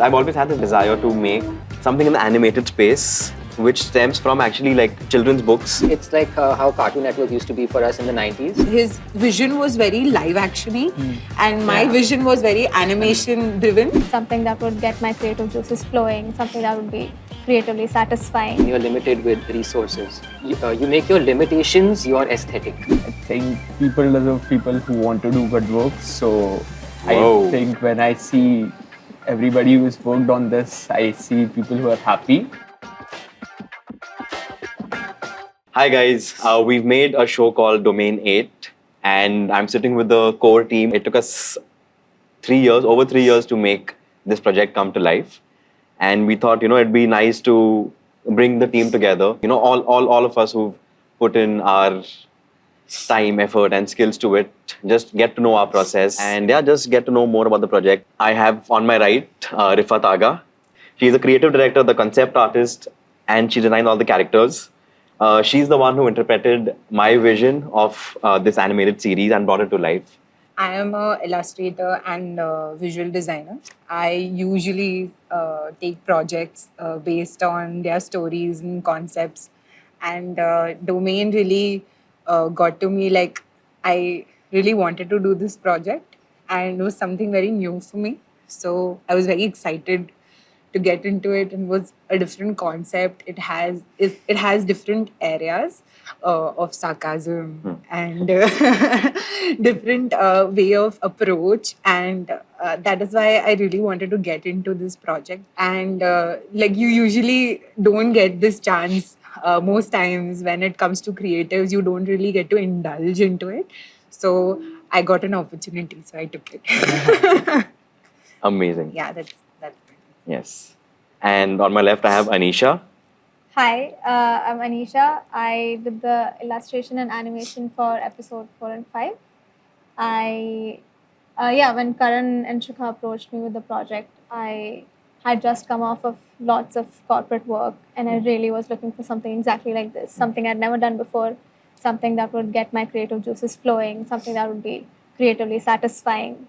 I've always had this desire to make something in the animated space, which stems from actually like children's books. It's like how Cartoon Network used to be for us in the 90s. His vision was very live actiony and my vision was very animation driven. Something that would get my creative juices flowing, something that would be creatively satisfying. You're limited with resources. You make your limitations your aesthetic. I think people deserve people who want to do good work. So I think when I see everybody who's worked on this, I see people who are happy. Hi guys, we've made a show called Domain8 and I'm sitting with the core team. It took us over 3 years to make this project come to life. And we thought, it'd be nice to bring the team together. All of us who've put in our time, effort and skills to it, just get to know our process and just get to know more about the project. I have on my right, Riffat. She's a creative director, the concept artist, and she designed all the characters. She's the one who interpreted my vision of this animated series and brought it to life. I am an illustrator and visual designer. I usually take projects based on their stories and concepts. And Domain really got to me like I really wanted to do this project and it was something very new for me. So I was very excited to get into it, and was a different concept. It has different areas of sarcasm and different way of approach, and that is why I really wanted to get into this project. And like you usually don't get this chance most times when it comes to creatives. You don't really get to indulge into it. So I got an opportunity, so I took it. Amazing. Yeah, that's Yes. And on my left, I have Anisha. Hi, I'm Anisha. I did the illustration and animation for episode 4 and 5. When Karan and Shikha approached me with the project, I had just come off of lots of corporate work and I really was looking for something exactly like this, something I'd never done before, something that would get my creative juices flowing, something that would be creatively satisfying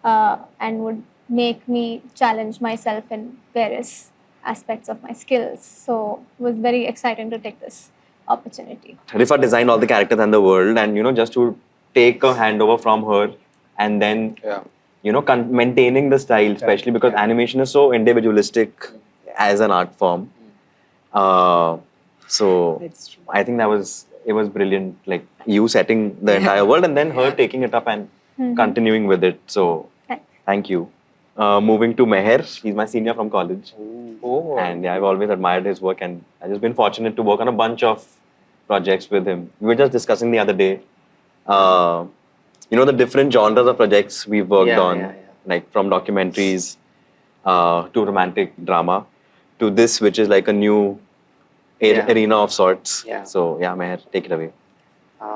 and would make me challenge myself in various aspects of my skills. So it was very exciting to take this opportunity. Rifa designed all the characters and the world, and just to take a handover from her and then maintaining the style, especially because animation is so individualistic as an art form. So That's true. I think it was brilliant, like you setting the entire world and then her taking it up and continuing with it. So thank you. Moving to Mehar, he's my senior from college. And I've always admired his work and I've just been fortunate to work on a bunch of projects with him. We were just discussing the other day, the different genres of projects we've worked on, like from documentaries to romantic drama to this, which is like a new arena of sorts. Yeah. So Mehar, take it away.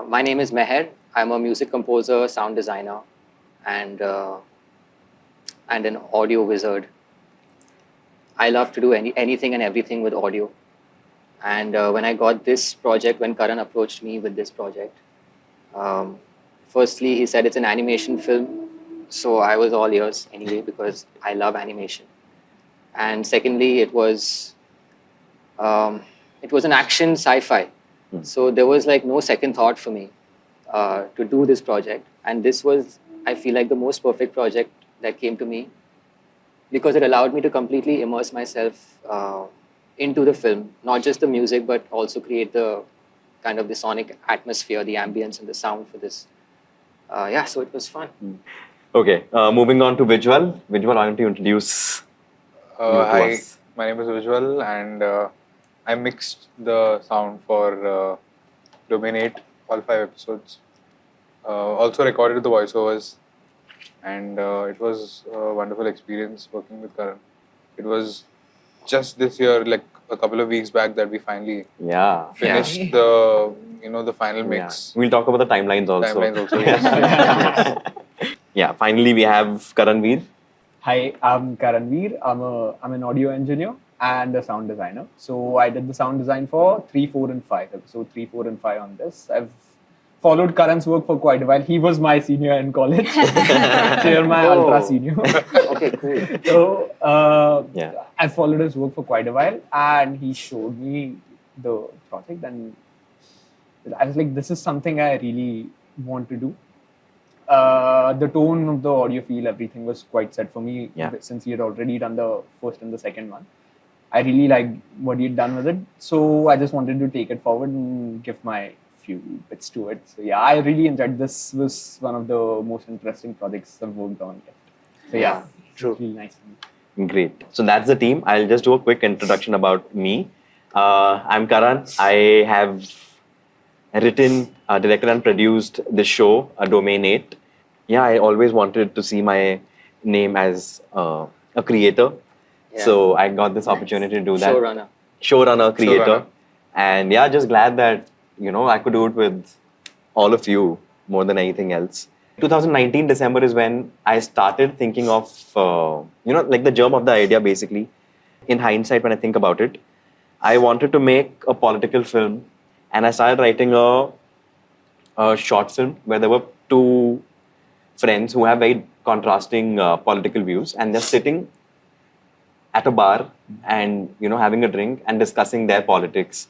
My name is Mehar. I'm a music composer, sound designer, and an audio wizard. I love to do anything and everything with audio. And when I got this project, when Karan approached me with this project, firstly, he said it's an animation film. So I was all ears anyway, because I love animation. And secondly, it was an action sci-fi. So there was like no second thought for me to do this project. And this was, I feel like, the most perfect project that came to me, because it allowed me to completely immerse myself into the film, not just the music, but also create the kind of the sonic atmosphere, the ambience and the sound for this. So it was fun. Okay, moving on to Vijval. Vijval, why don't you introduce Hi, my name is Vijval and I mixed the sound for Domain8, all 5 episodes. Also recorded the voiceovers. And it was a wonderful experience working with Karan. It was just this year, like a couple of weeks back, that we finally finished the final mix. We'll talk about the timelines also. Yes. Finally we have Karanveer. Hi, I'm Karanveer. I'm an audio engineer and a sound designer. So I did the sound design for 3, 4 and 5. Episode 3, 4 and 5 on this. I've followed Karan's work for quite a while. He was my senior in college. So you're my ultra senior. Okay, cool. So Yeah. I followed his work for quite a while, and he showed me the project, and I was like, this is something I really want to do. The tone of the audio feel, everything was quite set for me Yeah. since he had already done the first and the second one. I really liked what he had done with it, so I just wanted to take it forward and give my few bits to it. So yeah, I really enjoyed this. Was one of the most interesting projects I've worked on yet. So yeah, True. Really nice. Great. So that's the team. I'll just do a quick introduction about me. I'm Karan. I have written, directed, and produced the show, Domain8. Yeah, I always wanted to see my name as a creator. Yeah. So I got this opportunity to do that. Showrunner. Creator. Showrunner. And yeah, just glad that, I could do it with all of you more than anything else. 2019 December is when I started thinking of, like the germ of the idea basically. In hindsight, when I think about it, I wanted to make a political film, and I started writing a short film where there were two friends who have very contrasting political views, and they're sitting at a bar and having a drink and discussing their politics.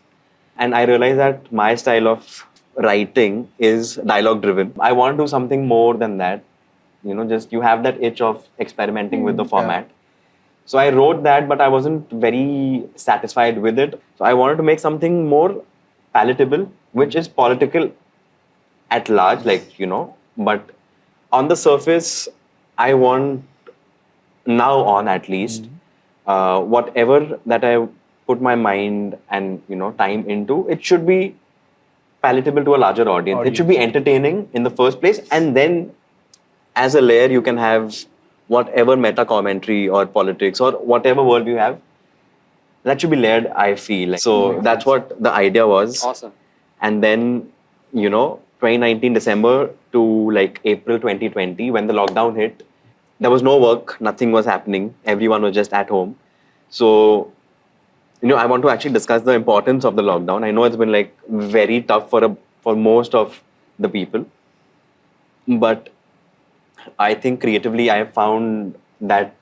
And I realized that my style of writing is dialogue driven. I want to do something more than that. Just you have that itch of experimenting with the format. So I wrote that, but I wasn't very satisfied with it. So I wanted to make something more palatable, which is political at large, but on the surface, I want now on at least, whatever that I put my mind and time into, it should be palatable to a larger audience. It should be entertaining in the first place, and then as a layer you can have whatever meta commentary or politics or whatever world you have, that should be layered, I feel. So that's what the idea was. Awesome. And then 2019 December to like April 2020, when the lockdown hit, there was no work, nothing was happening, everyone was just at home. So I want to actually discuss the importance of the lockdown. I know it's been like very tough for most of the people, but I think creatively I have found that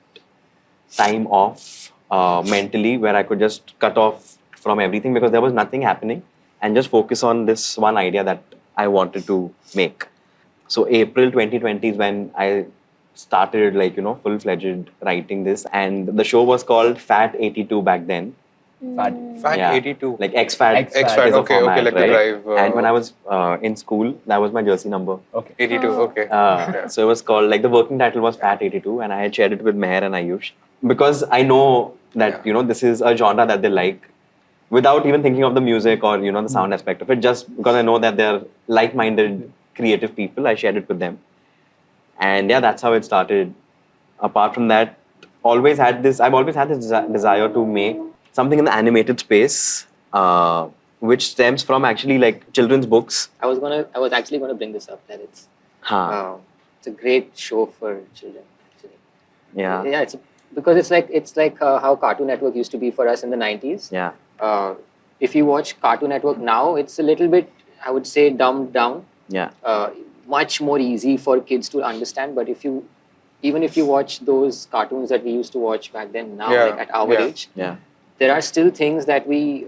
time off mentally where I could just cut off from everything because there was nothing happening and just focus on this one idea that I wanted to make. So April 2020 is when I started full-fledged writing this, and the show was called Fat 82 back then. Fat 82. Like X-Fat. X-Fat. is a Okay, format, like the right? drive. And when I was in school, that was my jersey number. Okay. 82, okay. So it was called, the working title was Fat 82, and I had shared it with Mehar and Ayush. Because I know that, this is a genre that they like, without even thinking of the music or, the sound aspect of it, just because I know that they're like-minded, creative people, I shared it with them. And yeah, that's how it started. Apart from that, I've always had this desire to make something in the animated space, which stems from actually children's books. I was actually going to bring this up, that it's a great show for children. Actually. Yeah. Yeah, because it's like how Cartoon Network used to be for us in the 90s. Yeah. If you watch Cartoon Network now, it's a little bit, I would say, dumbed down. Yeah. Much more easy for kids to understand. But even if you watch those cartoons that we used to watch back then, now at our age, there are still things that we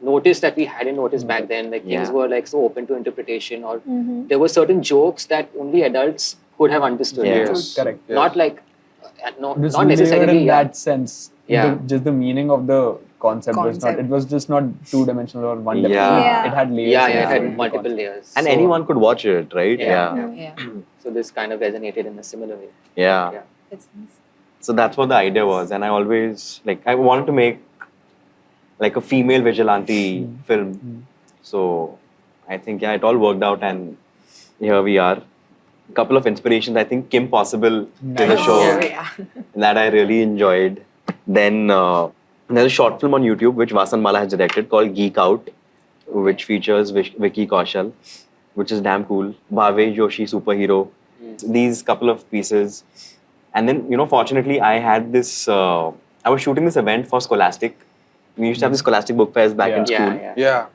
noticed that we hadn't noticed back then. Things were so open to interpretation, or there were certain jokes that only adults could have understood. Yes. Correct. Yes. Not Just not necessarily layered in that sense. Yeah. Just the meaning of the concept was not. It was just not two-dimensional or one-dimensional. Yeah. It had layers. Yeah, in it it. had multiple layers. And So- anyone could watch it, right? Yeah. Yeah. So this kind of resonated in a similar way. Yeah. It's nice. So that's what the idea was. And I always, I wanted to make a female vigilante film. So I think, it all worked out, and here we are. A couple of inspirations. I think Kim Possible is a show Yeah. that I really enjoyed. Then there's a short film on YouTube which Vasan Mala has directed called Geek Out, which features Vicky Kaushal, which is damn cool. Bhave Joshi Superhero. These couple of pieces. And then, fortunately, I had this, I was shooting this event for Scholastic. We used to have the Scholastic book fairs back in school. Yeah.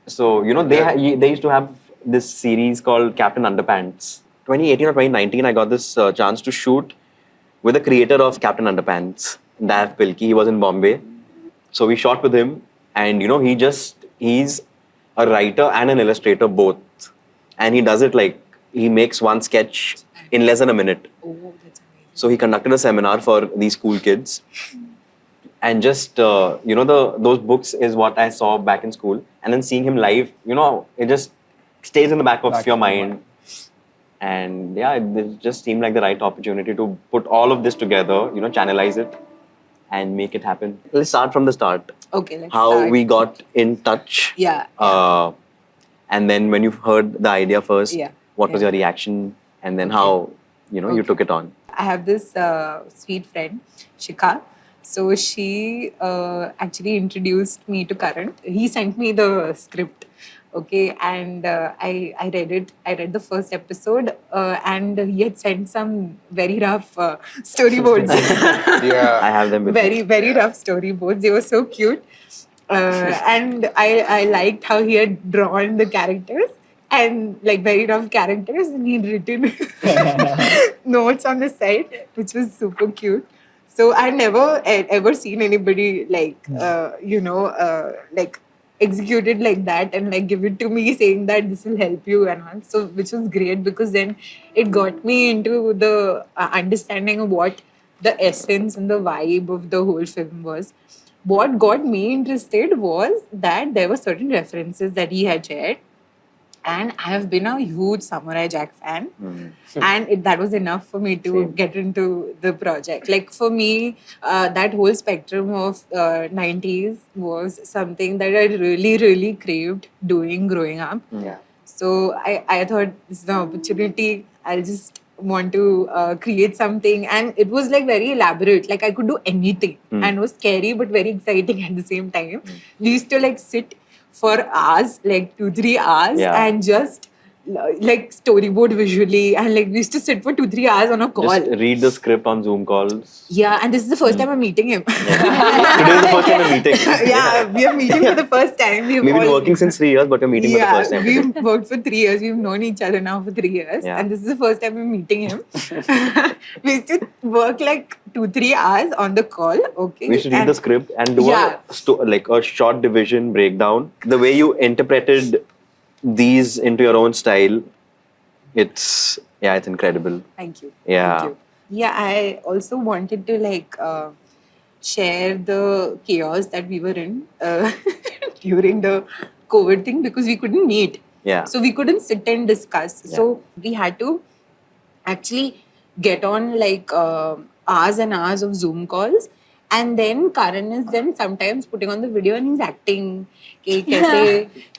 So, they used to have this series called Captain Underpants. 2018 or 2019, I got this chance to shoot with the creator of Captain Underpants, Dav Pilkey. He was in Bombay. So we shot with him, and he's a writer and an illustrator both. And he does it like, he makes one sketch in less than a minute. Oh, that's amazing. So he conducted a seminar for these school kids. And just, those books is what I saw back in school. And then seeing him live, it just stays in the back of your mind. And yeah, it just seemed like the right opportunity to put all of this together, channelize it and make it happen. Let's start from the start. Okay, let's How start. we got in touch. Yeah. And then when you heard the idea first, Yeah. what was Yeah. your reaction? And then how, you took it on. I have this sweet friend, Shikha. So she actually introduced me to Karan. He sent me the script, okay, and I read it. I read the first episode, and he had sent some very rough storyboards. Yeah. I have them with me. Very, very rough storyboards. They were so cute. And I liked how he had drawn the characters and like very rough characters, and he'd written notes on the side, which was super cute. So I never ever seen anybody like like executed like that and like give it to me saying that this will help you and all. So which was great because then it got me into the understanding of what the essence and the vibe of the whole film was. What got me interested was that there were certain references that he had shared. And I have been a huge Samurai Jack fan. And that was enough for me to get into the project. Like for me, that whole spectrum of 90s was something that I really, really craved doing growing up. Yeah. So I thought this is an opportunity. I'll just want to create something. And it was like very elaborate. Like I could do anything. And it was scary but very exciting at the same time. We used to like sit for hours, like 2-3 hours, and just like storyboard visually, and like we used to sit for 2-3 hours on a call. Just read the script on Zoom calls. Yeah, and this is the first time I'm meeting him. Today is the first time we're meeting. Yeah, we are meeting for the first time. We've been working since 3 years, but we're meeting for the first time. We've worked for 3 years. We've known each other now for 3 years. Yeah. And this is the first time we're meeting him. We used to work like 2-3 hours on the call. Okay. We used to read the script and do a short division breakdown. The way you interpreted these into your own style, it's incredible. Thank you. Yeah. Thank you. Yeah, I also wanted to like share the chaos that we were in during the COVID thing because we couldn't meet. Yeah. So we couldn't sit and discuss. Yeah. So we had to actually get on like hours and hours of Zoom calls. And then Karan is then sometimes putting on the video and he's acting कि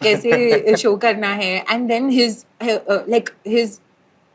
कैसे show करना है. And then his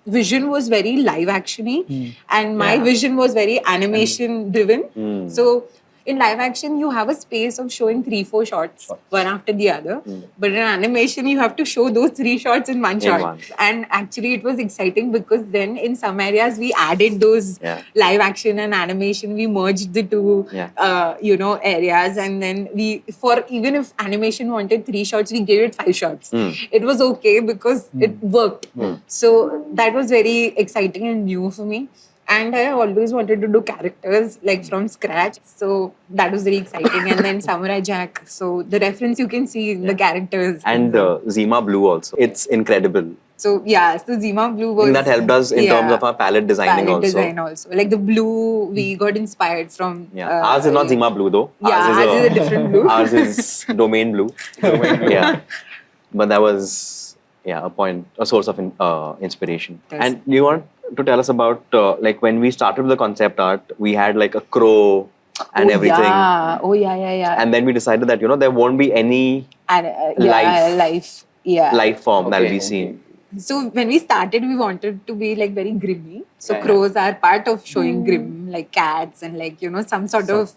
vision was very live actiony and my vision was very animation driven. So in live action, you have a space of showing 3-4 shots, one after the other. But in animation, you have to show those 3 shots in one shot. And actually, it was exciting because then in some areas, we added those live action and animation. We merged the two, areas. And then even if animation wanted 3 shots, we gave it 5 shots. It was okay because it worked. So that was very exciting and new for me. And I always wanted to do characters like from scratch. So that was very exciting. And then Samurai Jack. So the reference you can see in the characters. And Zima Blue also. It's incredible. So Zima Blue was... I think that helped us in terms of our palette designing design also. Like the blue, we got inspired from... ours is not Zima Blue though. Yeah, ours is a different blue. Ours is Domain Blue. Yeah. But that was a source of inspiration. Yes. And do you want to tell us about like when we started with the concept art, we had like a crow and everything. Yeah. And then we decided that there won't be any life form that will be seen. So when we started, we wanted to be like very grimy. So crows are part of showing grim, like cats and like some sort of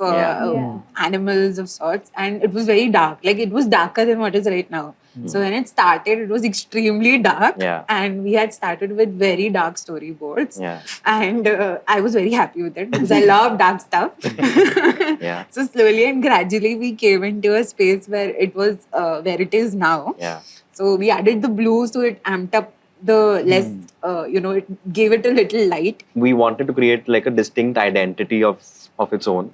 animals of sorts. And it was very dark. Like it was darker than what is right now. So when it started, it was extremely dark. And we had started with very dark storyboards. And I was very happy with it because I love dark stuff. So slowly and gradually, we came into a space where it was where it is now. So we added the blue, so it amped up the less, it gave it a little light. We wanted to create like a distinct identity of its own.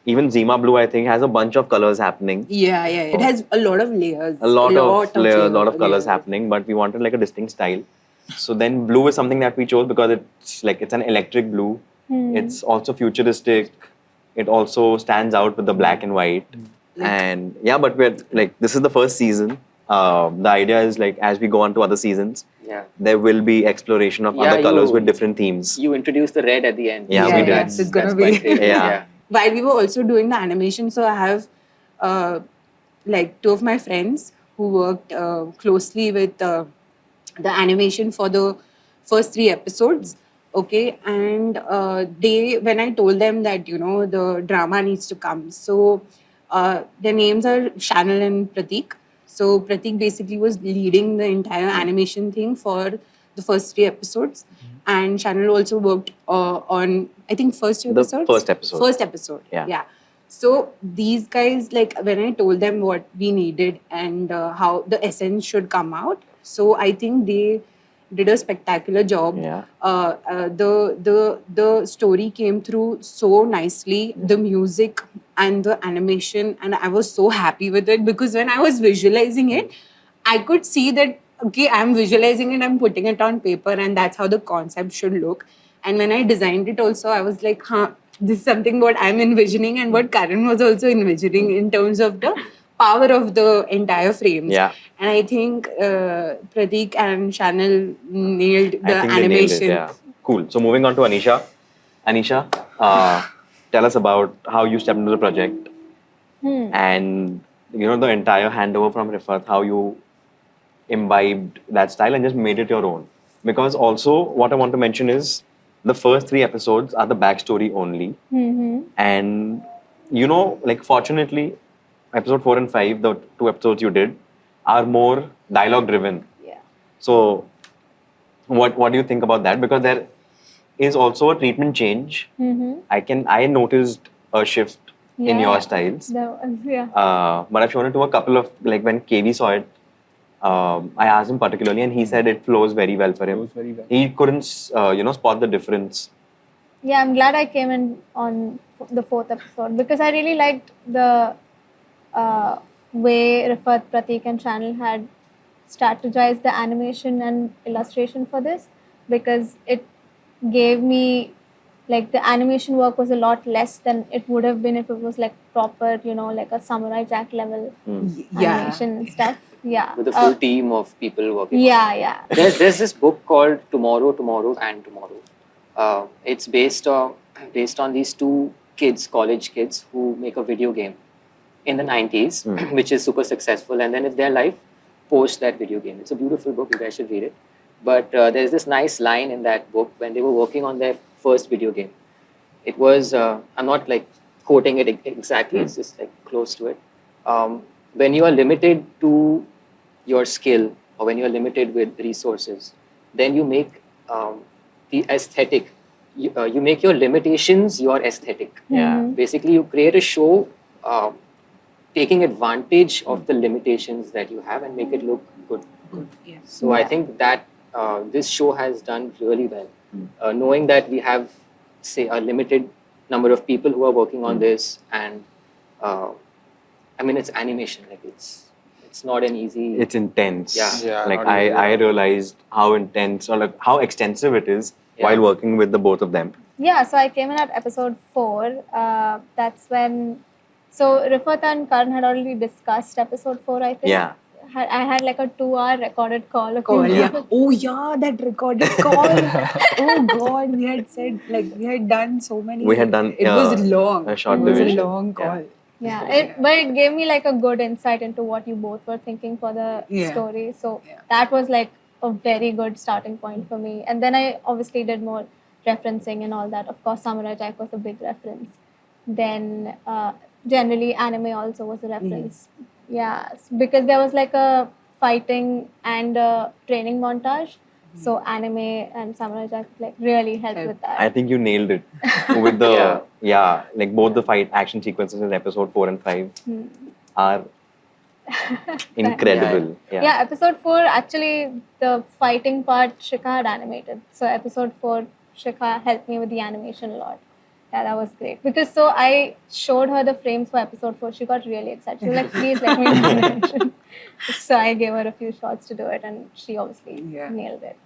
Even Zima Blue, I think, has a bunch of colors happening. Yeah. It has a lot of layers. A lot of colors layers. happening, but we wanted like a distinct style. So then blue is something that we chose because it's an electric blue. It's also futuristic. It also stands out with the black and white. And yeah, but we're like, this is the first season. The idea is like, as we go on to other seasons, there will be exploration of other colors with different themes. You introduced the red at the end. Yeah, we did. Yes, it's gonna be. Yeah. While we were also doing the animation, so I have like two of my friends who worked closely with the animation for the first 3 episodes. Okay, and when I told them that the drama needs to come, so their names are Chanel and Pratik. So Pratik basically was leading the entire animation thing for the first 3 episodes. And Chanel also worked on, I think, first 2 episodes? First episode, yeah. So these guys, like when I told them what we needed and how the essence should come out, so I think they did a spectacular job. Yeah. The story came through so nicely, the music and the animation, and I was so happy with it because when I was visualizing it, I could see that, okay, I'm visualizing it, I'm putting it on paper, and that's how the concept should look. And when I designed it also, I was like, this is something what I'm envisioning and what Karan was also envisioning in terms of the power of the entire frames. Yeah. And I think Pratik and Chanel nailed the animation. Nailed it, yeah. Cool. So moving on to Anisha. Anisha, tell us about how you stepped into the project and the entire handover from Riffat, how you imbibed that style and just made it your own. Because also what I want to mention is the first 3 episodes are the backstory only. And fortunately, episode 4 and 5, the 2 episodes you did, are more dialogue driven. Yeah. So what do you think about that? Because there is also a treatment change. I noticed a shift in your styles. But I've shown it to a couple of, like when KV saw it, I asked him particularly, and he said it flows very well for him. He couldn't, spot the difference. Yeah, I'm glad I came in on the 4th episode because I really liked the way Riffat, Pratik and Chanel had strategized the animation and illustration for this, because it gave me, like, the animation work was a lot less than it would have been if it was like proper, like a Samurai Jack level animation and stuff. Yeah. With a full team of people working. Yeah. There's this book called Tomorrow, and Tomorrow. It's based on these 2 kids, college kids, who make a video game in the 90s, which is super successful, and then it's their life post that video game. It's a beautiful book, you guys should read it. But there's this nice line in that book when they were working on their first video game. It was, I'm not like quoting it exactly, it's just like close to it. When you are limited to your skill, or when you are limited with resources, then you make the aesthetic, you make your limitations your aesthetic. Yeah. Basically, you create a show taking advantage of the limitations that you have and make it look good. Yeah. So I think that this show has done really well. Knowing that we have, say, a limited number of people who are working on this, and it's animation. Like it's not an easy. It's intense. Yeah. Like I realized how intense, or like how extensive it is while working with the both of them. Yeah, so I came in at episode 4. That's when, so Riffat and Karan had already discussed episode 4, I think. Yeah. I had like a 2-hour recorded call. Oh yeah, that recorded call. Oh God, we had said, like, we had done so many. We had done. It was long. A short It was division. a long call. But it gave me like a good insight into what you both were thinking for the story. So that was like a very good starting point for me. And then I obviously did more referencing and all that. Of course, Samurai Jack was a big reference. Then generally anime also was a reference. Yeah, because there was like a fighting and a training montage. So anime and Samurai Jack like really helped with that. I think you nailed it with the like both the fight action sequences in episode 4 and 5 are Incredible. Yeah, episode 4, actually, the fighting part, Shikha had animated. So, episode 4, Shikha helped me with the animation a lot. Yeah, that was great. Because so I showed her the frames for episode 4. She got really excited. She was like, please let me do animation. So, I gave her a few shots to do it, and she obviously nailed it.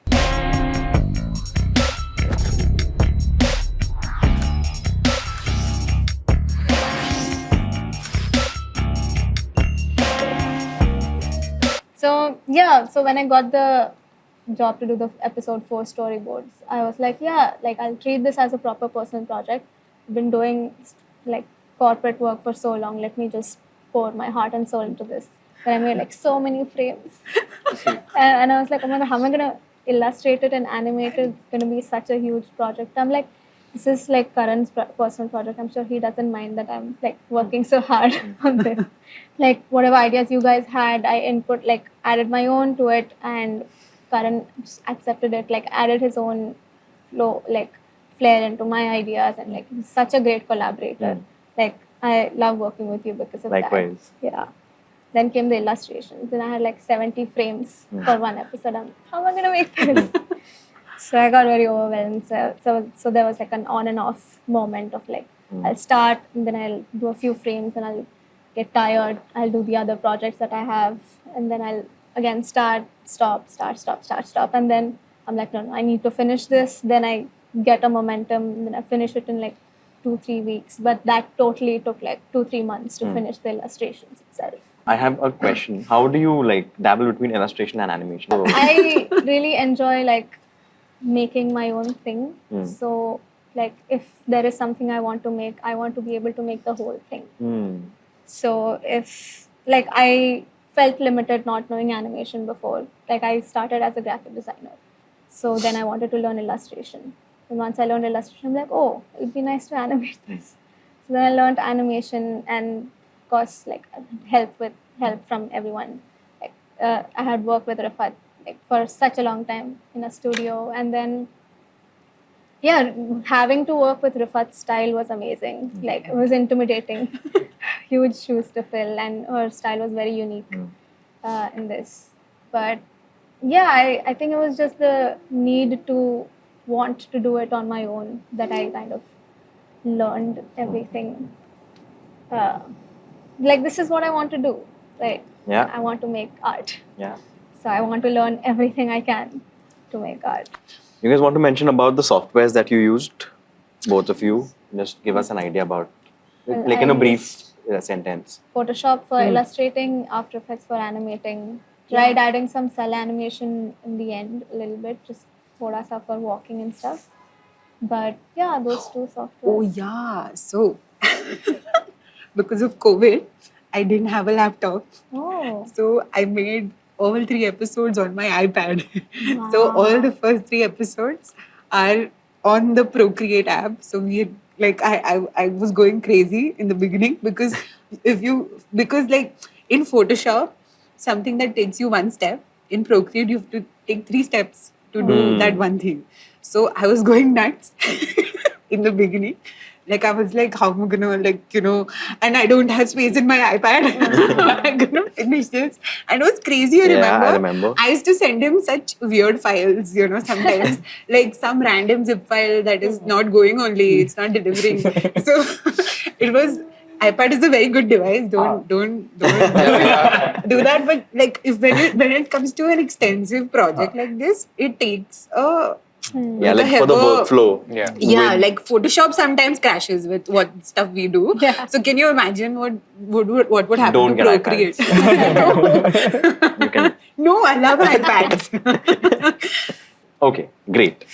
So so when I got the job to do the episode 4 storyboards, I was like, I'll treat this as a proper personal project. I've been doing like corporate work for so long. Let me just pour my heart and soul into this. Then I made like so many frames, and I was like, oh my god, how am I gonna illustrate it and animate it? It's gonna be such a huge project. I'm like, this is like Karan's personal project. I'm sure he doesn't mind that I'm like working so hard on this. Like whatever ideas you guys had, I input, like added my own to it, and Karan just accepted it, like added his own flow, like flair into my ideas, and like he's such a great collaborator. Like I love working with you because of Likewise. that. Yeah. Then came the illustrations. Then I had like 70 frames for one episode. How am I gonna make this? So I got very overwhelmed. So there was like an on and off moment of like, I'll start and then I'll do a few frames and I'll get tired. I'll do the other projects that I have, and then I'll again start, stop. And then I'm like, no, I need to finish this. Then I get a momentum, and then I finish it in like 2-3 weeks. But that totally took like 2-3 months to finish the illustrations itself. I have a question. How do you like dabble between illustration and animation? I really enjoy like making my own thing. So like if there is something I want to make, I want to be able to make the whole thing. So if like I felt limited not knowing animation before, like I started as a graphic designer. So then I wanted to learn illustration. And once I learned illustration, I'm like, oh, it'd be nice to animate this. So then I learned animation, and of course like help from everyone. Like I had worked with Riffat like for such a long time in a studio, and then having to work with Riffat's style was amazing. Like it was intimidating. Huge shoes to fill, and her style was very unique in this. But I think it was just the need to want to do it on my own that I kind of learned everything. Like this is what I want to do, right? Yeah. I want to make art. Yeah. So I want to learn everything I can to make art. You guys want to mention about the softwares that you used, both of you? Just give us an idea about, like in a brief sentence. Photoshop for illustrating, After Effects for animating. Tried adding some cell animation in the end a little bit, just thoda sa for walking and stuff. But those two softwares. Oh yeah, so because of COVID, I didn't have a laptop. Oh. So I made all 3 episodes on my iPad. So all the first 3 episodes are on the Procreate app. So we I was going crazy in the beginning because like in Photoshop, something that takes you 1 step, in Procreate you have to take 3 steps to do that one thing. So I was going nuts in the beginning. Like I was like, how am I gonna and I don't have space in my iPad. I'm gonna finish this. And it was crazy, I remember. I used to send him such weird files, sometimes. Like some random zip file that is not going only, it's not delivering. So it was, iPad is a very good device. Don't do that. But like when it comes to an extensive project like this, it takes like for the workflow. Like Photoshop sometimes crashes with what stuff we do. Yeah. So can you imagine what would happen Don't to get Procreate? You can. No, I love iPads. Okay, great.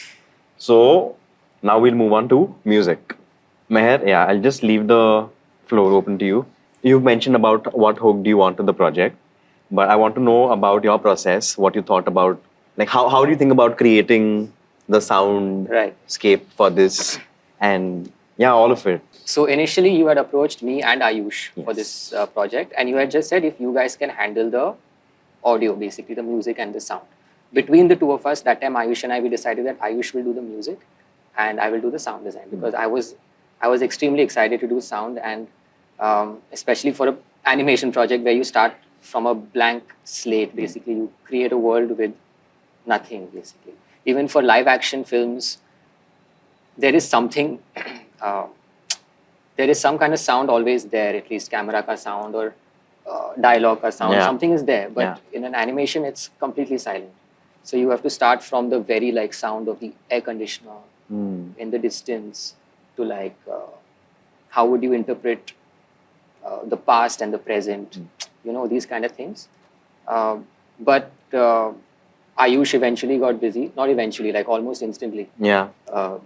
So now we'll move on to music. Mehar, I'll just leave the floor open to you. You've mentioned about what hooked you onto the project, but I want to know about your process, what you thought about, like how do you think about creating the soundscape for this, and all of it. So initially you had approached me and Ayush for this project, and you had just said if you guys can handle the audio, basically the music and the sound. Between the two of us, that time Ayush and I, we decided that Ayush will do the music and I will do the sound design, because I was extremely excited to do sound, and especially for an animation project where you start from a blank slate. Basically, you create a world with nothing. Basically, even for live action films, there is something. There is some kind of sound always there, at least camera ka sound or dialogue ka sound. Yeah. Something is there, but Yeah. in an animation, it's completely silent. So you have to start from the very like sound of the air conditioner in the distance to like how would you interpret the past and the present, you know, these kind of things. But Ayush eventually got busy, not eventually, like almost instantly. Yeah.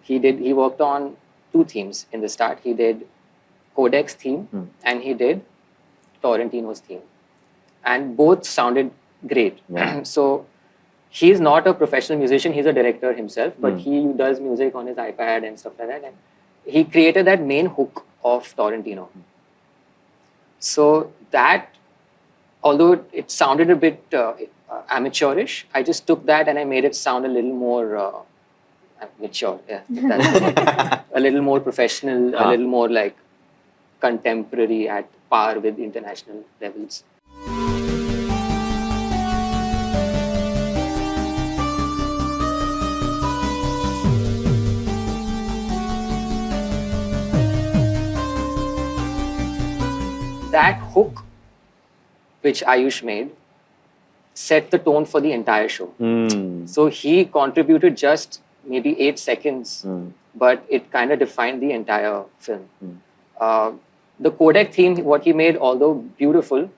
He worked on 2 themes in the start. He did Codec's theme and he did Torrentino's theme. And both sounded great. Yeah. So he's not a professional musician, he's a director himself, but he does music on his iPad and stuff like that. And he created that main hook of Torrentino. So that, although it sounded a bit amateurish, I just took that and I made it sound a little more mature, yeah, if that's the word. A little more professional, a little more like contemporary at par with international levels. That hook, which Ayush made, set the tone for the entire show. So he contributed just maybe 8 seconds, but it kind of defined the entire film. The Codec theme, what he made, although beautiful,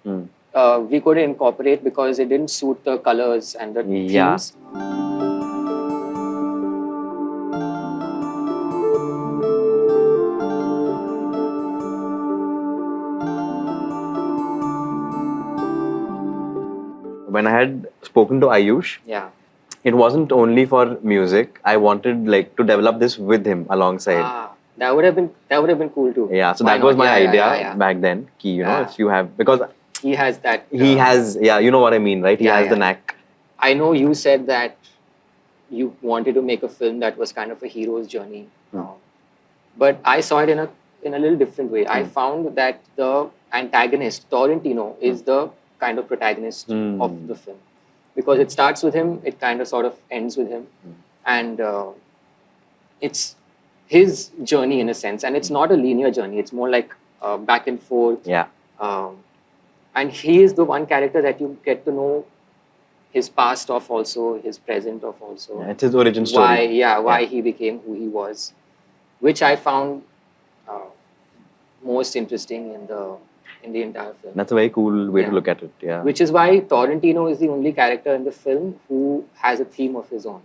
we couldn't incorporate because it didn't suit the colors and the Yeah. themes. When I had spoken to Ayush, Yeah. it wasn't only for music. I wanted like to develop this with him alongside. That would have been cool too. Yeah, so Why that was not? my Yeah, idea yeah. back then. Ki, you know, Yeah. if you have, because He has that. he has, yeah, you know what I mean, right? He Yeah, has the yeah. knack. I know you said that you wanted to make a film that was kind of a hero's journey, but I saw it in a little different way. I found that the antagonist Torrentino is the kind of protagonist of the film, because it starts with him, it kind of sort of ends with him, and it's his journey in a sense, and it's not a linear journey. It's more like back and forth. Yeah. And he is the one character that you get to know his past of, also his present of, also. Yeah, it's his origin story. Why he became who he was, which I found most interesting in the entire film. That's a very cool way to Yeah. look at it. Yeah. Which is why Torrentino is the only character in the film who has a theme of his own.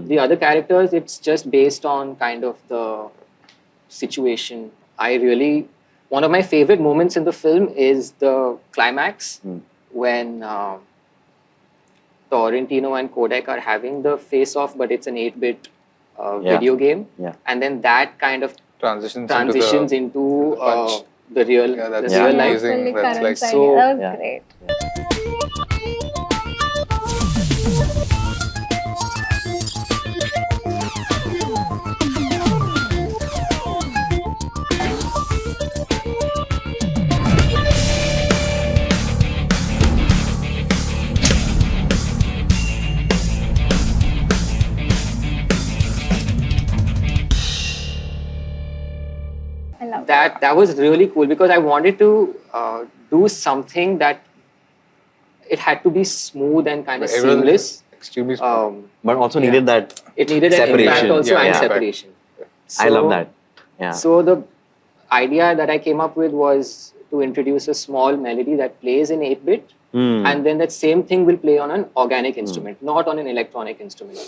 The other characters, it's just based on kind of the situation. One of my favorite moments in the film is the climax when Torrentino and Codec are having the face-off, but it's an 8-bit video game. Yeah. And then that kind of transitions into punch. the real, Yeah, the that's real Yeah. life. amazing. Fully That's Karan's like- idea. So- That was Yeah. great. I love that. That was really cool because I wanted to do something that it had to be smooth and kind of Everyone seamless. is extremely small. But also Yeah. needed that. It needed an impact Separation. also Yeah, and yeah. separation. I love So- that. Yeah. So the idea that I came up with was to introduce a small melody that plays in 8-bit, and then that same thing will play on an organic instrument, not on an electronic instrument.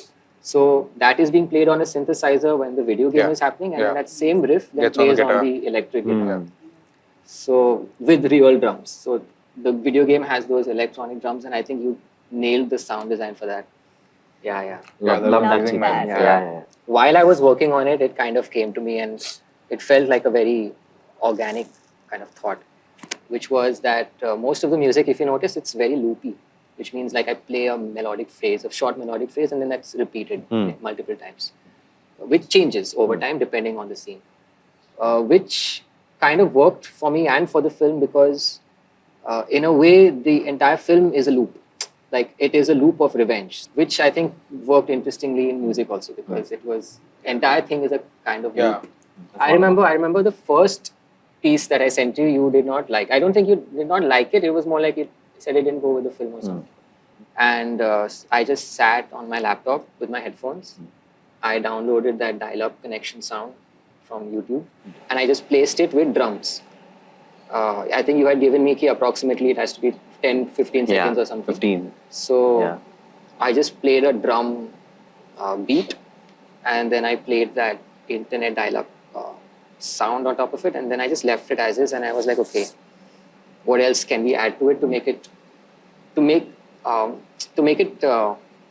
So that is being played on a synthesizer when the video game Yeah. is happening, and Yeah. that same riff then Gets on the plays on guitar. the electric guitar. So with real drums. So the video game has those electronic drums, and I think you nailed the sound design for that. Yeah, yeah. Love, that love was that amazing, sequence. man. Yeah. Yeah. While I was working on it, it kind of came to me, and it felt like a very organic kind of thought, which was that most of the music, if you notice, it's very loopy, which means like I play a melodic phrase, a short melodic phrase, and then that's repeated multiple times, which changes over time depending on the scene, which kind of worked for me and for the film because in a way, the entire film is a loop. Like it is a loop of revenge, which I think worked interestingly in music also because it was entire thing is a kind of Yeah. loop. I remember the first piece that I sent you did not like. I don't think you did not like it. It was more like you said it didn't go with the film or something. And I just sat on my laptop with my headphones. I downloaded that dial-up connection sound from YouTube, and I just placed it with drums. I think you had given me key approximately it has to be 10, 15 seconds or something. 15. So Yeah. I just played a drum beat, and then I played that internet dial-up sound on top of it, and then I just left it as is, and I was like, okay, what else can we add to it to make it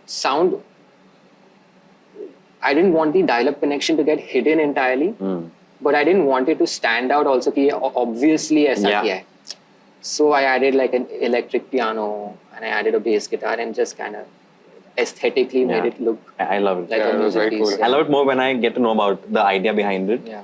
sound? I didn't want the dial-up connection to get hidden entirely, but I didn't want it to stand out also. Ki obviously, aisa Yeah. kiya hai. So I added like an electric piano, and I added a bass guitar, and just kind of aesthetically made it look I love it. like Yeah, a it was music very piece. cool. I love it more when I get to know about the idea behind it. Yeah.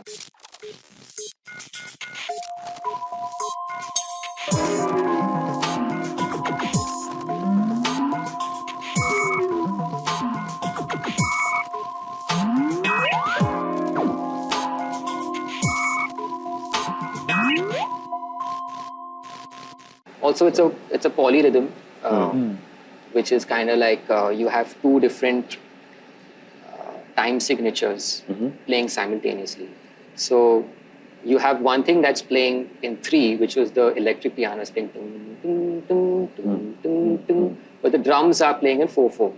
Also, it's a polyrhythm, which is kind of like you have two different time signatures playing simultaneously. So you have one thing that's playing in 3, which was the electric piano is playing ding, ding, ding, ding, ding, ding, but the drums are playing in 4/4.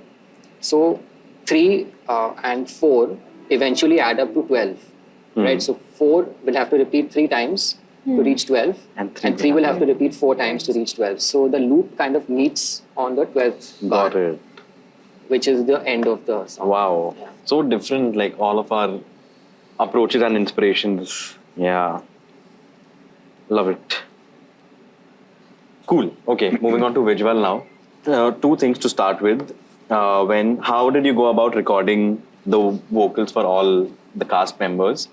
So 3 and 4 eventually add up to 12, right? So 4 will have to repeat 3 times to reach 12, And and 3 will have to repeat 4 times to reach 12. So the loop kind of meets on the 12th bar, Got it. which is the end of the song. Wow. Yeah. So different, like all of our approaches and inspirations. Yeah. Love it. Cool. Okay, moving on to Vijval now. 2 things to start with. How did you go about recording the vocals for all the cast members?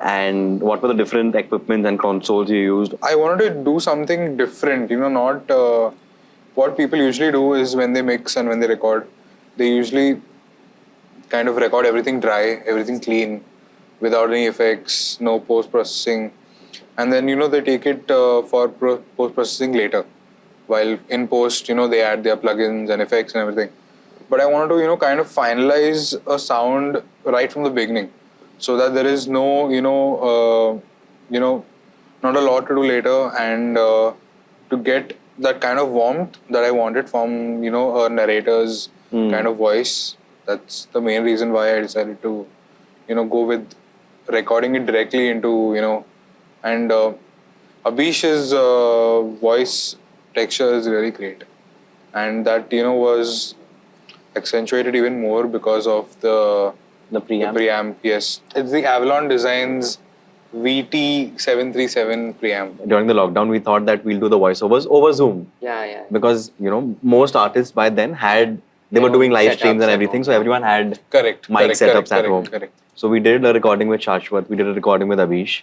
And what were the different equipment and consoles you used? I wanted to do something different, not what people usually do is when they mix and when they record, they usually kind of record everything dry, everything clean, without any effects, no post-processing. And then, they take it for post-processing later. While in post, they add their plugins and effects and everything. But I wanted to, kind of finalize a sound right from the beginning, so that there is no, not a lot to do later, and to get that kind of warmth that I wanted from, a narrator's kind of voice. That's the main reason why I decided to, go with recording it directly into, and Abhish's voice texture is really great. And that, was accentuated even more because of the preamp, yes. It's the Avalon Designs VT737 preamp. During the lockdown, we thought that we'll do the voiceovers over Zoom. Yeah. Because, most artists by then they were doing live setups streams and at everything, home. so everyone had Correct. mic setups at home. Correct. So we did a recording with Shashwat, we did a recording with Abhish.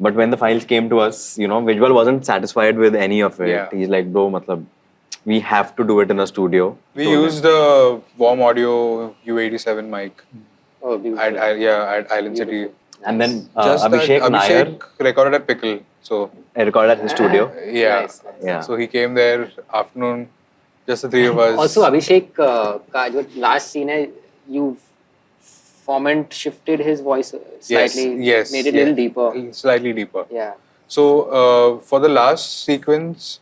But when the files came to us, Vijval wasn't satisfied with any of it. Yeah. He's like, bro, we have to do it in a studio. We used the Warm Audio U87 mic Oh, beautiful. at Island City. And then Just Abhishek that Nair Abhishek recorded at Pickle. So, recorded at his studio. yeah. Nice. Yeah. So he came there afternoon, just the 3 of us. Also, Abhishek का जो last scene है, you shifted his voice slightly, yes, made it a little deeper. Slightly deeper. Yeah. So for the last sequence,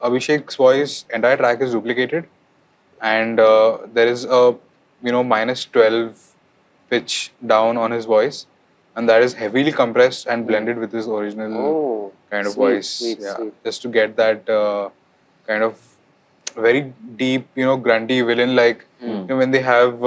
Abhishek's voice, entire track is duplicated, and there is a -12 pitch down on his voice, and that is heavily compressed and blended with his original kind of sweet, voice. sweet. Just to get that kind of very deep, grunty villain like when they have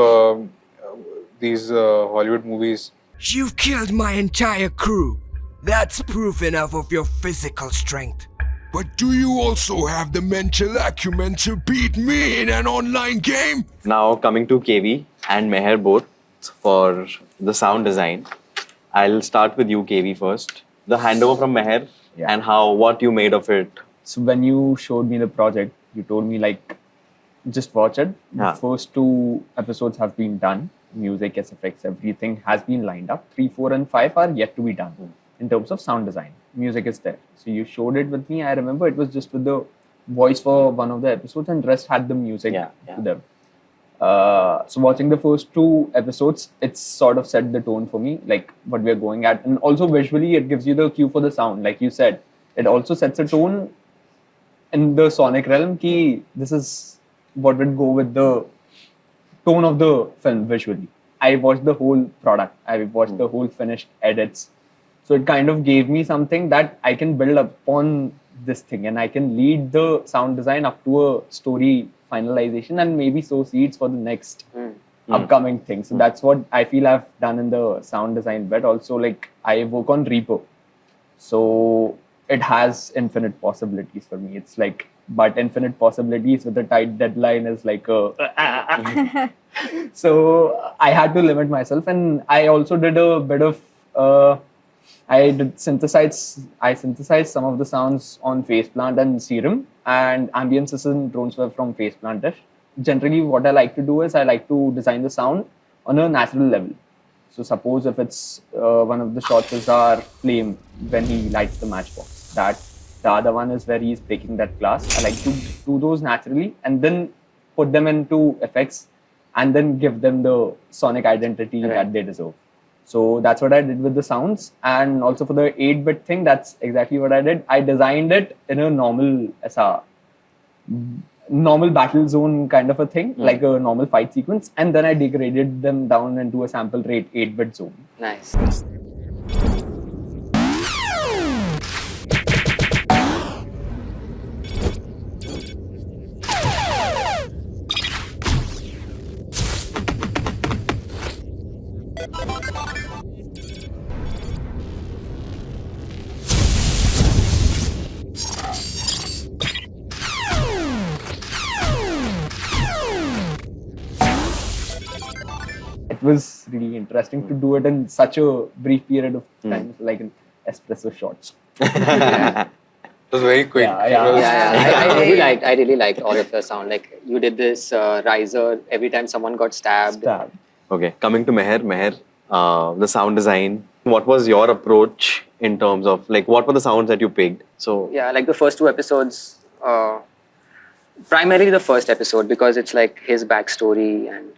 these Hollywood movies. You've killed my entire crew. That's proof enough of your physical strength. But do you also have the mental acumen to beat me in an online game? Now coming to KV and Mehar both for the sound design. I'll start with you, KV, first. The handover from Mehar and what you made of it So when you showed me the project, you told me like, just watch it. Yeah. The first 2 episodes have been done. Music, SFX, everything has been lined up. 3, 4, and 5 are yet to be done in terms of sound design. Music is there. So you showed it with me. I remember it was just with the voice for one of the episodes, and rest had the music to them. So watching the first 2 episodes, it's sort of set the tone for me, like what we're going at, and also visually it gives you the cue for the sound. Like you said, it also sets a tone in the sonic realm. Ki this is what would go with the tone of the film visually. I watched the whole product. I watched the whole finished edits. So it kind of gave me something that I can build upon this thing, and I can lead the sound design up to a story finalization and maybe sow seeds for the next upcoming thing. So that's what I feel I've done in the sound design bit. Also, like I work on Reaper. So it has infinite possibilities for me. It's like, but infinite possibilities with a tight deadline is like a so I had to limit myself, and I also did a bit of I synthesized some of the sounds on Faceplant and Serum, and ambiences and drones were from Faceplant. Generally, what I like to do is I like to design the sound on a natural level. So suppose if it's one of the shots is our flame when he lights the matchbox. That the other one is where he's breaking that glass. I like to do those naturally and then put them into effects and then give them the sonic identity that they deserve. So that's what I did with the sounds. And also for the 8-bit thing, that's exactly what I did. I designed it in a normal battle zone kind of a thing, like a normal fight sequence. And then I degraded them down into a sample rate 8-bit zone. Nice. It was really interesting to do it in such a brief period of time, like an espresso shots. It was very quick. I really liked all of your sound. Like you did this riser every time someone got stabbed. Okay, coming to Mehar, the sound design. What was your approach in terms of like what were the sounds that you picked? So yeah, like the first 2 episodes, primarily the first episode because it's like his backstory and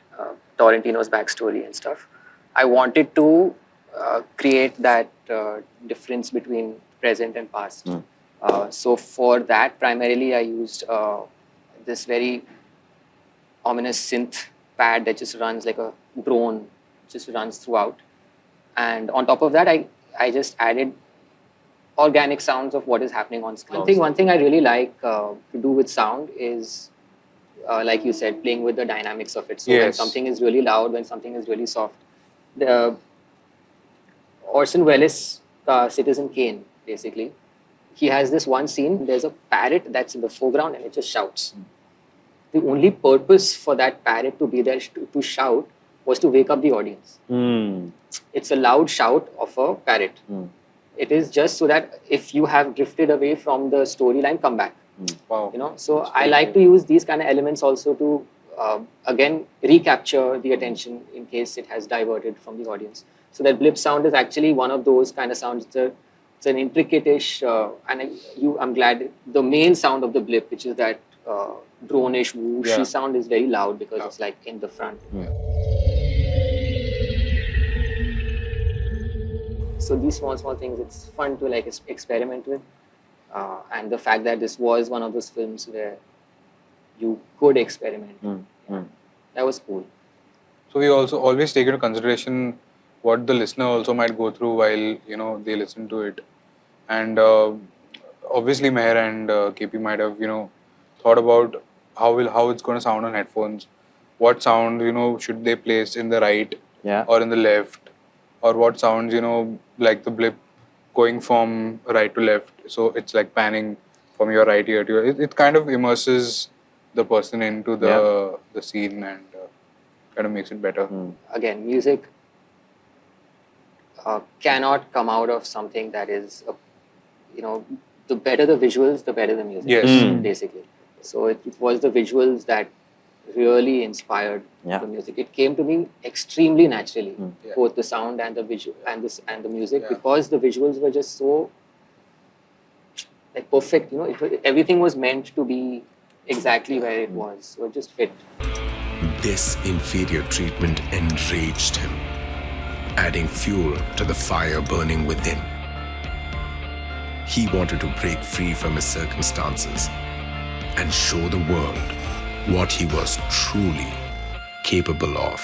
Torrentino's backstory and stuff. I wanted to create that difference between present and past. So for that, primarily I used this very ominous synth pad that just runs like a drone, just runs throughout. And on top of that, I just added organic sounds of what is happening on screen. One thing I really like to do with sound is, like you said, playing with the dynamics of it. So when something is really loud, when something is really soft. Orson Welles' Citizen Kane, basically, he has this one scene, there's a parrot that's in the foreground and it just shouts. The only purpose for that parrot to be there to shout was to wake up the audience. It's a loud shout of a parrot. It is just so that if you have drifted away from the storyline, come back. Wow. You know, so I like to use these kind of elements also to again recapture the attention in case it has diverted from the audience. So that blip sound is actually one of those kind of sounds. It's an intricate-ish, and I'm glad the main sound of the blip, which is that drone-ish whooshy sound, is very loud because it's like in the front. So these small things, it's fun to like experiment with. And the fact that this was one of those films where you could experiment, that was cool. So we also always take into consideration what the listener also might go through while they listen to it, and obviously Mehar and KP might have thought about how it's going to sound on headphones, what sound should they place in the right or in the left, or what sounds like the blip going from right to left, so it's like panning from your right ear to your. It kind of immerses the person into the scene and kind of makes it better. Again, music cannot come out of something that is the better the visuals, the better the music. Yes. Basically. So it was the visuals that really inspired Yeah. the music. It came to me extremely naturally, Yeah. both the sound and the visual and the music, Yeah. because the visuals were just so like perfect. You know, everything was meant to be exactly where it was. So it just fit. This inferior treatment enraged him, adding fuel to the fire burning within. He wanted to break free from his circumstances and show the world what he was truly capable of.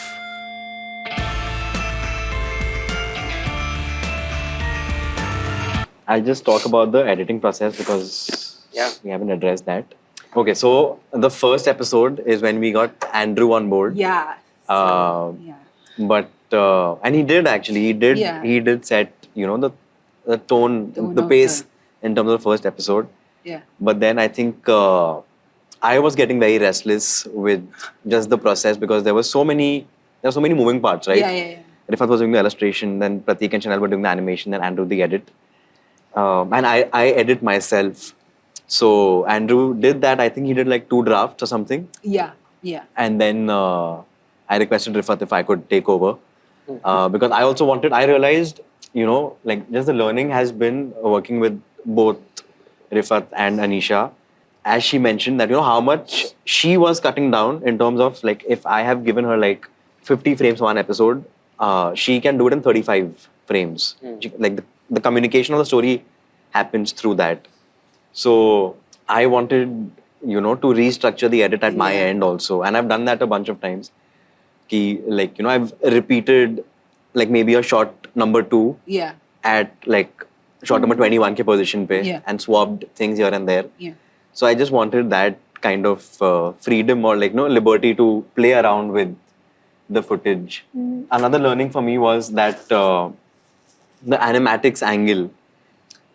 I'll just talk about the editing process because we haven't addressed that. Okay, so the first episode is when we got Andrew on board. Yeah. Yeah. But and he did actually. He did set, you know, the tone, the of pace the- in terms of the first episode. Yeah. But then I think I was getting very restless with just the process because there were so many moving parts, right? Yeah. Riffat was doing the illustration, then Pratik and Chanel were doing the animation, then Andrew the edit. And I edit myself. So Andrew did that. I think he did like 2 drafts or something. Yeah. And then I requested Riffat if I could take over. Because I realized, you know, like just the learning has been working with both Riffat and Anisha. As she mentioned that, you know, how much she was cutting down in terms of like, if I have given her like 50 frames one episode, she can do it in 35 frames. Like the communication of the story happens through that. So I wanted, you know, to restructure the edit at my end also. And I've done that a bunch of times. Like, you know, I've repeated like maybe a shot number 2 Yeah. at like shot number 21 ke position pe and swapped things here and there. Yeah. So I just wanted that kind of freedom or like, no, liberty to play around with the footage. Another learning for me was that the animatics angle.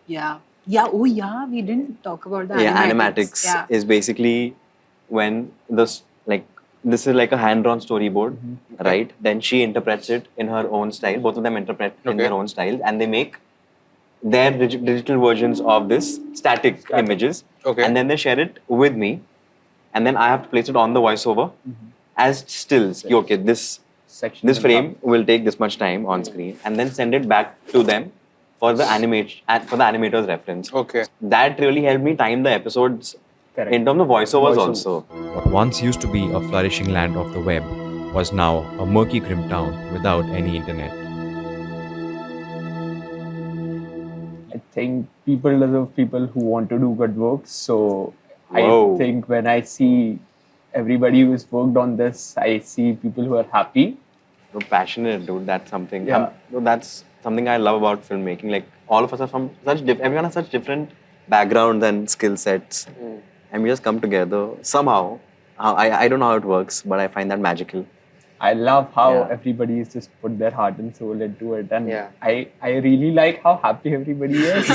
Yeah. Oh, yeah. We didn't talk about the Animatics Yeah. is basically when this is like a hand-drawn storyboard, right? Then she interprets it in her own style. Both of them interpret in their own style, and they make their digital versions of this static images. Okay. And then they share it with me, and then I have to place it on the voiceover as stills. Okay, this frame will take this much time on screen, and then send it back to them for the animator's reference. Okay. That really helped me time the episodes Correct. in terms of voiceovers also. What once used to be a flourishing land of the web was now a murky grim town without any internet. I think people deserve people who want to do good work. So Whoa. I think when I see everybody who's worked on this, I see people who are happy. You're passionate, dude. That's something. Yeah. That's something I love about filmmaking. Like all of us are from everyone has such different backgrounds and skill sets, and we just come together somehow. I don't know how it works, but I find that magical. I love how Yeah. everybody has just put their heart and soul into it, and Yeah. I really like how happy everybody is.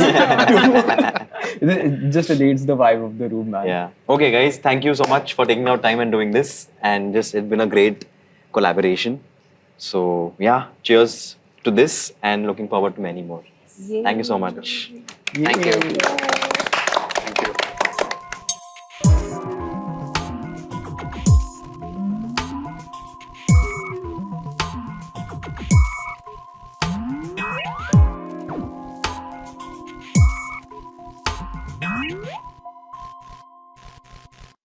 It just relates the vibe of the room, man. Yeah. Okay, guys. Thank you so much for taking out time and doing this, and just it's been a great collaboration. So yeah, cheers to this, and looking forward to many more. Thank you so much. Thank you.